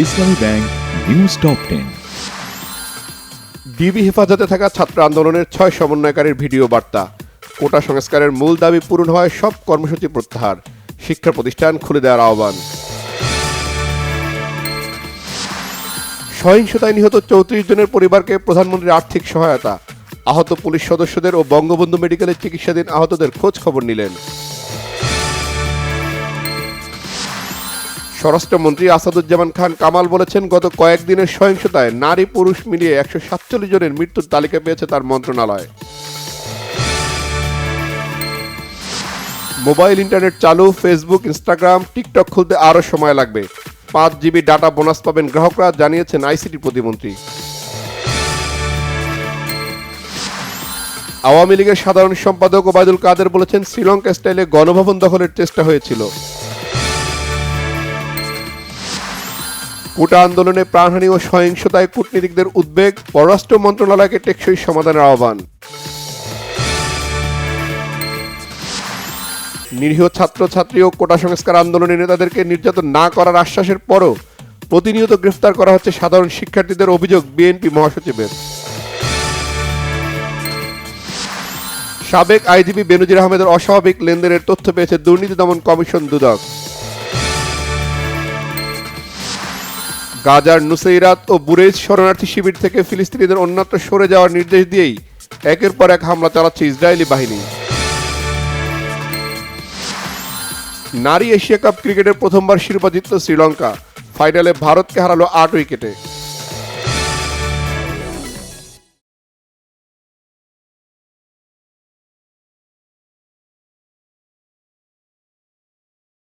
ইসলামী bank news top 10। DB হেফাজতে থাকা ছাত্র আন্দোলনের 6 সমন্বয়কারীর ভিডিও বার্তা। কোটা সংস্কারের মূল দাবি পূরণ হয় সব কর্মসূচি প্রত্যাহার, শিক্ষা প্রতিষ্ঠান খুলে দেওয়ার আহ্বান। সহিংসতায় নিহত 34 জনের পরিবারকে প্রধানমন্ত্রীর আর্থিক সহায়তা। আহত পুলিশ সদস্যদের ও বঙ্গবন্ধু মেডিকেলে চিকিৎসাধীন আহতদের খোঁজ খবর নিলেন। স্বরাষ্ট্রমন্ত্রী আসাদুজ্জামান খান কামাল বলেছেন, গত কয়েকদিনের সহিংসতায় নারী পুরুষ মিলিয়ে 147 জনের মৃত্যুর তালিকা পেয়েছে তার মন্ত্রণালয়। মোবাইল ইন্টারনেট চালু, ফেসবুক, ইনস্টাগ্রাম, টিকটক খুলতে আরও সময় লাগবে। 5 জিবি ডাটা বোনাস পাবেন গ্রাহকরা, জানিয়েছেন আইসিটি প্রতিমন্ত্রী। আওয়ামী লীগের সাধারণ সম্পাদক ওবায়দুল কাদের বলেছেন, শ্রীলঙ্কা স্টাইলে গণভবন দখলের চেষ্টা হয়েছিল। কোটা আন্দোলনে প্রাণহানি ও সহিংসতায় কূটনীতিকদের উদ্বেগ, পররাষ্ট্র মন্ত্রণালয়কে টেকসই সমাধানের আহ্বান। নিরীহ ছাত্রছাত্রী ও কোটা সংস্কার আন্দোলনের নেতাদেরকে নির্যাতন না করার আশ্বাসের পরও প্রতিনিয়ত গ্রেফতার করা হচ্ছে সাধারণ শিক্ষার্থীদের, অভিযোগ বিএনপি মহাসচিবের। সাবেক আইজিপি বেনজির আহমেদের অস্বাভাবিক লেনদেনের তথ্য পেয়েছে দুর্নীতি দমন কমিশন দুদক। গাজার নুসেইরাত ও বুরেইজ শরণার্থী শিবির থেকে ফিলিস্তিনিদের অন্যত্র সরে যাওয়ার নির্দেশ দিয়েই একের পর এক হামলা চালাচ্ছে ইসরায়েলি বাহিনী। নারী এশিয়া কাপ ক্রিকেটের প্রথমবার শিরোপা জিতল শ্রীলঙ্কা, ফাইনালে ভারতকে হারালো 8 উইকেটে।